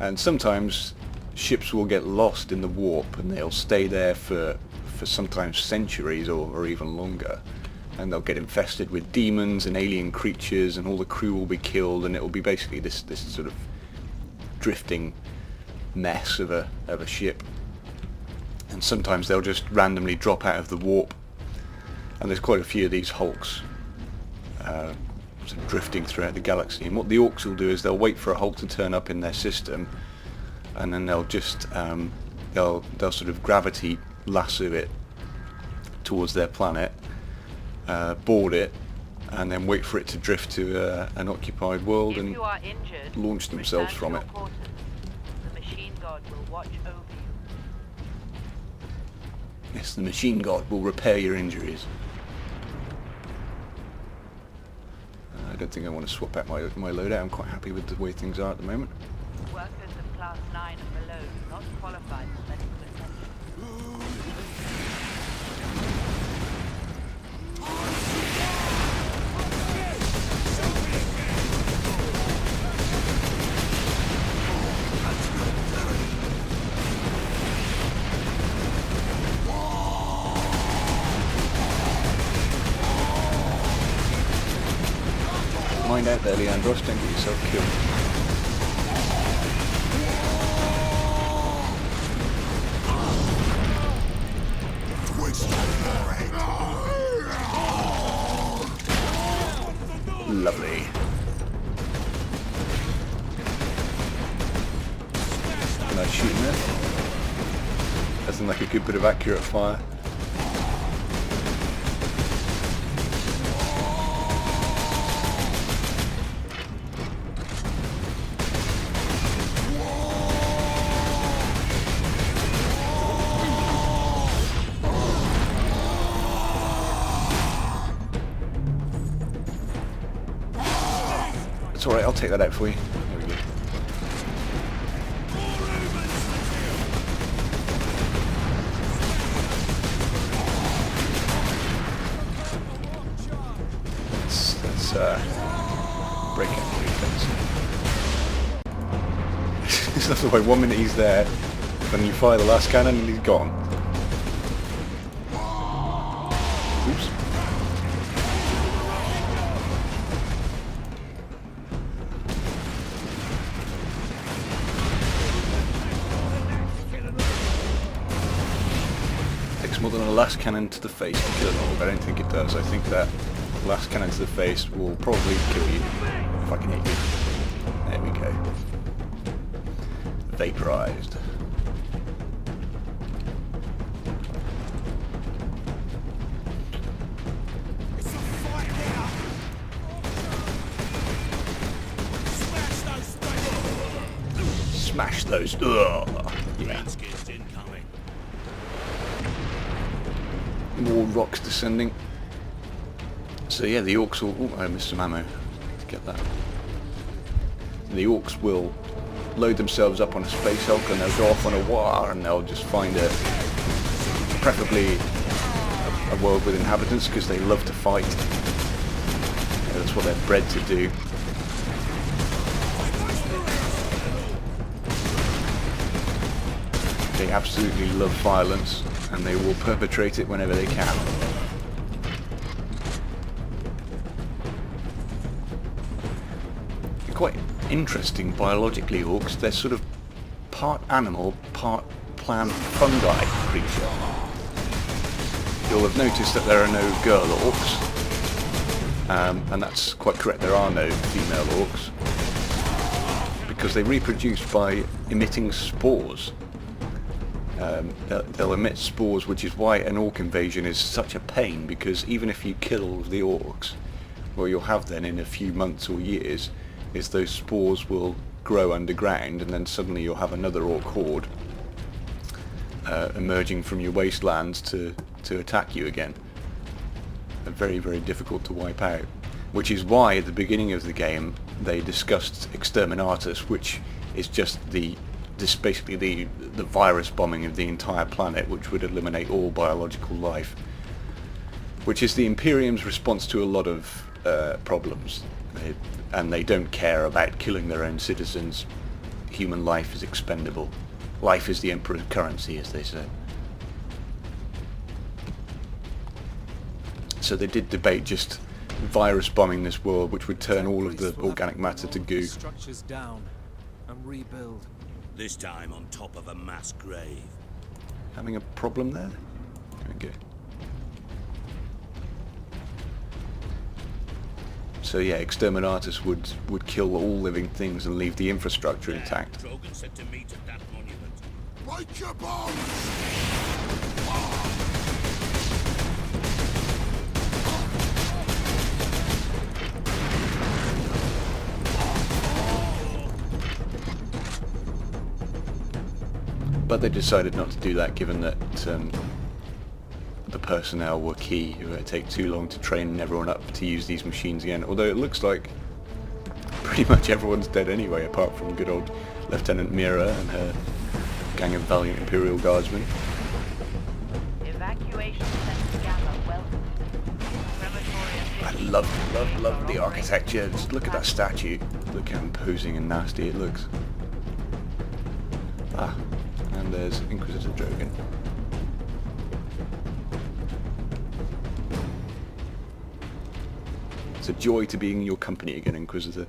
And sometimes ships will get lost in the warp and they'll stay there for sometimes centuries or even longer, and they'll get infested with demons and alien creatures, and all the crew will be killed, and it will be basically this sort of drifting mess of a ship. And sometimes they'll just randomly drop out of the warp, and there's quite a few of these hulks sort of drifting throughout the galaxy. And what the orcs will do is they'll wait for a hulk to turn up in their system, and then they'll just they'll sort of gravity lasso it towards their planet, board it, and then wait for it to drift to an occupied world and launch themselves from it. The machine god will watch over you. Yes, the machine god will repair your injuries. I don't think I want to swap out my loadout. I'm quite happy with the way things are at the moment. Workers of class 9 and below do not qualify for medical attention. Mind out there, Leandros, don't get yourself killed. Lovely. Nice shooting there. That's like a good bit of accurate fire. It's alright, I'll take that out for you. There we go. Let's break out the defense. It's not the way 1 minute he's there, then you fire the last cannon and he's gone. Oops. More than a last cannon to the face to kill an orc. I don't think it does. I think that last cannon to the face will probably kill you if I can hit you. There we go. Vaporized. Smash those. Ugh. Yeah. More rocks descending. So yeah, the orcs will... Oh, I missed some ammo. To get that. The orcs will load themselves up on a space hulk and they'll go off on a war and they'll just find preferably a world with inhabitants, because they love to fight. Yeah, that's what they're bred to do. They absolutely love violence, and they will perpetrate it whenever they can. They're quite interesting biologically, orcs. They're sort of part animal, part plant fungi creature. You'll have noticed that there are no girl orcs, and that's quite correct, there are no female orcs, because they reproduce by emitting spores. They'll emit spores, which is why an orc invasion is such a pain, because even if you kill all of the orcs, what you'll have then in a few months or years is those spores will grow underground, and then suddenly you'll have another orc horde emerging from your wastelands to attack you again. They're very, very difficult to wipe out, which is why at the beginning of the game they discussed Exterminatus, which is just basically the virus bombing of the entire planet, which would eliminate all biological life, which is the Imperium's response to a lot of problems. And they don't care about killing their own citizens. human life is expendable. Life is the emperor's currency, as they say. So they did debate just virus bombing this world, which would turn all of the organic matter to goo. Structures down and rebuild. This time on top of a mass grave. Having a problem there? Okay. So yeah, exterminatus would kill all living things and leave the infrastructure intact. Drogon said to meet at that monument. Break your bones! But they decided not to do that, given that the personnel were key. It would take too long to train everyone up to use these machines again. Although it looks like pretty much everyone's dead anyway, apart from good old Lieutenant Mira and her gang of valiant Imperial Guardsmen. Evacuation center Gamma welcome. I love the architecture. Just look at that statue. Look how imposing and nasty it looks. Ah, and there's Inquisitor Drogon. It's a joy to be in your company again, Inquisitor.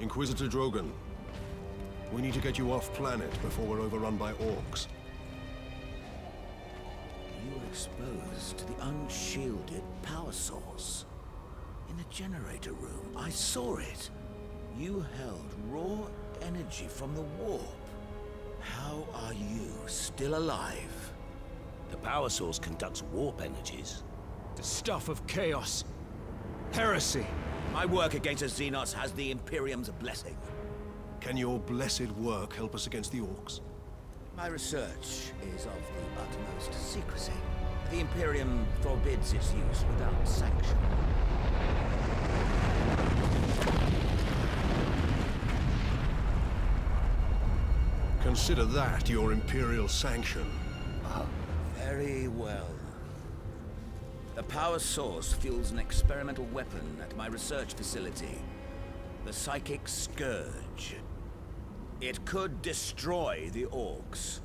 Inquisitor Drogon, we need to get you off planet before we're overrun by orcs. You were exposed to the unshielded power source. In the generator room, I saw it. You held raw energy from the warp. How are you still alive? The power source conducts warp energies. The stuff of chaos. Heresy. My work against the Xenos has the Imperium's blessing. Can your blessed work help us against the orcs? My research is of the utmost secrecy. The Imperium forbids its use without sanction. Consider that your Imperial sanction. Very well. The power source fuels an experimental weapon at my research facility. The Psychic Scourge. It could destroy the orcs.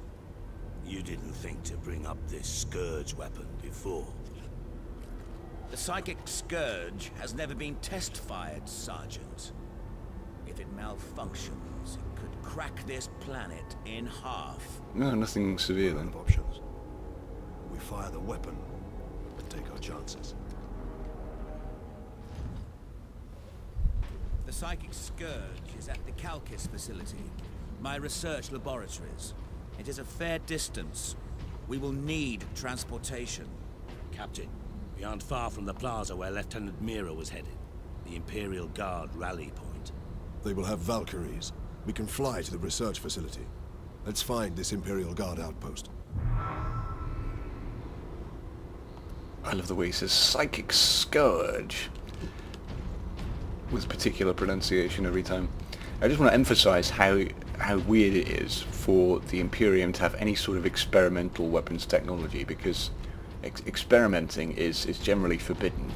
You didn't think to bring up this Scourge weapon before. The Psychic Scourge has never been test-fired, Sergeant. If it malfunctions, it could crack this planet in half. No, nothing severe then. Of options. We fire the weapon and take our chances. The Psychic Scourge is at the Calcis facility, my research laboratories. It is a fair distance. We will need transportation. Captain, we aren't far from the plaza where Lieutenant Mira was headed. The Imperial Guard rally point. They will have Valkyries. We can fly to the research facility. Let's find this Imperial Guard outpost. I love the way he says Psychic Scourge with particular pronunciation every time. I just want to emphasize how weird it is for the Imperium to have any sort of experimental weapons technology, because experimenting is generally forbidden.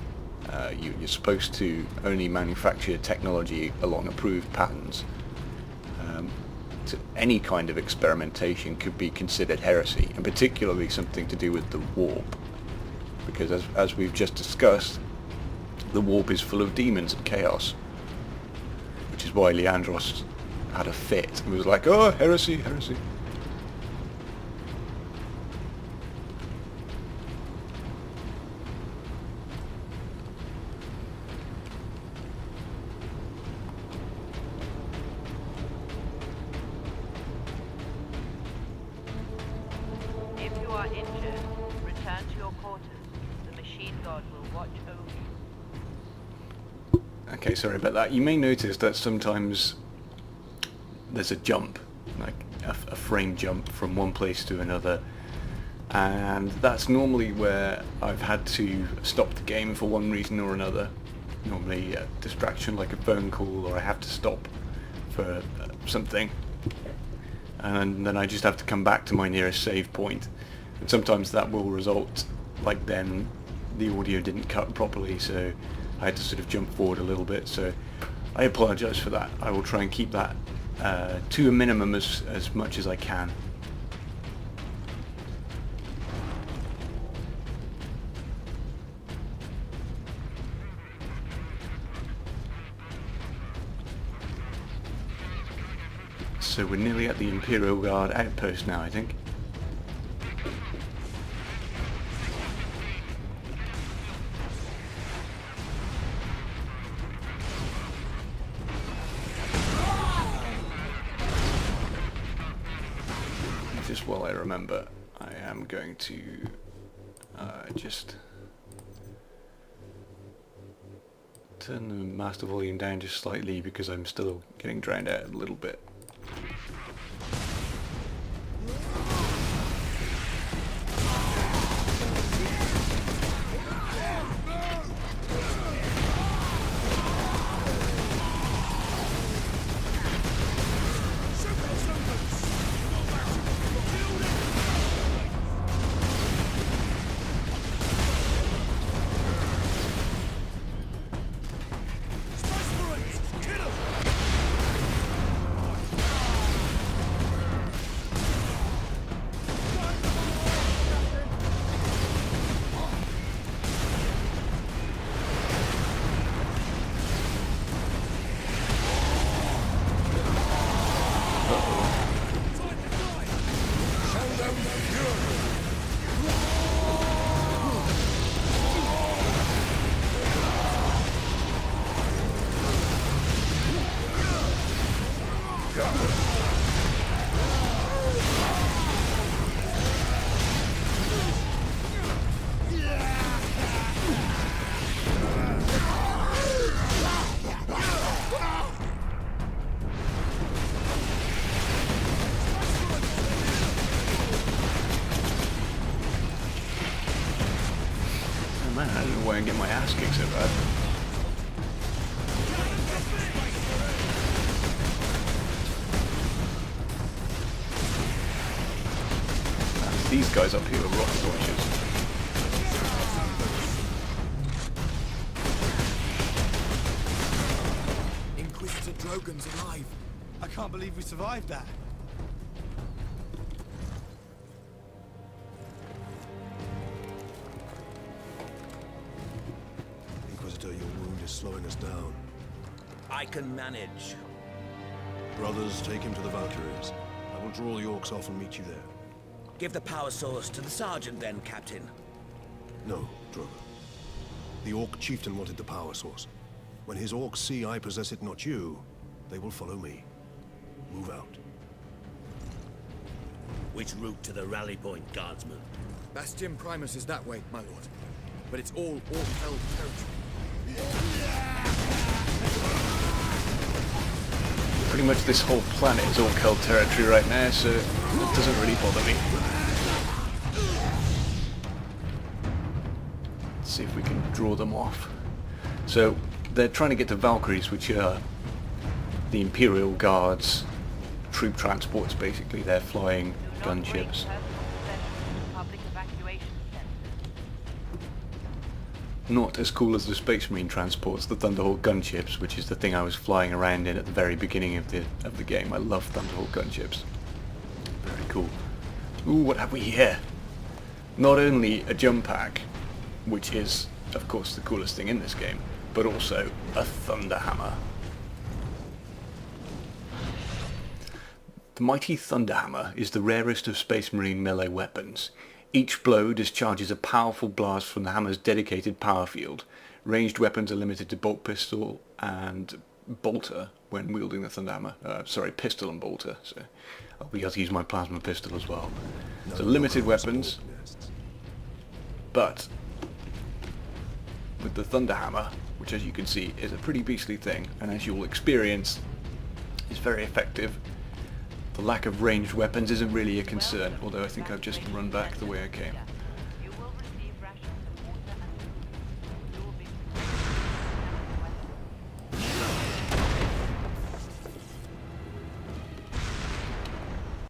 You're supposed to only manufacture technology along approved patterns. Any kind of experimentation could be considered heresy, and particularly something to do with the warp, because as we've just discussed, the warp is full of demons and chaos, which is why Leandros had a fit and was like, oh, heresy, heresy. If you are injured, return to your quarters. The machine god will watch over you. Okay, sorry about that. You may notice that sometimes there's a jump, like a frame jump from one place to another, and that's normally where I've had to stop the game for one reason or another. Normally a distraction like a phone call, or I have to stop for something, and then I just have to come back to my nearest save point. And sometimes that will result, like then the audio didn't cut properly, so I had to sort of jump forward a little bit, so I apologise for that. I will try and keep that to a minimum as much as I can. So we're nearly at the Imperial Guard outpost now, I think. Just while I remember, I am going to just turn the master volume down just slightly because I'm still getting drowned out a little bit. Man, I don't know why I get my ass kicked so bad. These guys up here are rocket launchers. Inquisitor Drogon's alive. I can't believe we survived that. Inquisitor, your wound is slowing us down. I can manage. Brothers, take him to the Valkyries. I will draw the orcs off and meet you there. Give the power source to the sergeant then, Captain. No, Drogo. The orc chieftain wanted the power source. When his orcs see I possess it, not you, they will follow me. Move out. Which route to the rally point, guardsman? Bastion Primus is that way, my lord. But it's all orc-held territory. Pretty much this whole planet is all Orc territory right now, so it doesn't really bother me. Let's see if we can draw them off. So they're trying to get to Valkyries, which are the Imperial Guards troop transports, basically. They're flying gunships. Public evacuation center. Not as cool as the Space Marine transports, the Thunderhawk gunships, which is the thing I was flying around in at the very beginning of the game. I love Thunderhawk gunships. Very cool. Ooh, what have we here? Not only a jump pack, which is, of course, the coolest thing in this game, but also a Thunderhammer. The mighty Thunderhammer is the rarest of Space Marine melee weapons. Each blow discharges a powerful blast from the hammer's dedicated power field. Ranged weapons are limited to bolt pistol and bolter when wielding the Thunderhammer. Sorry, pistol and bolter. So I'll be able to use my plasma pistol as well. So limited weapons, but with the Thunderhammer, which as you can see is a pretty beastly thing, and as you'll experience, is very effective. The lack of ranged weapons isn't really a concern, although I think I've just run back the way I came.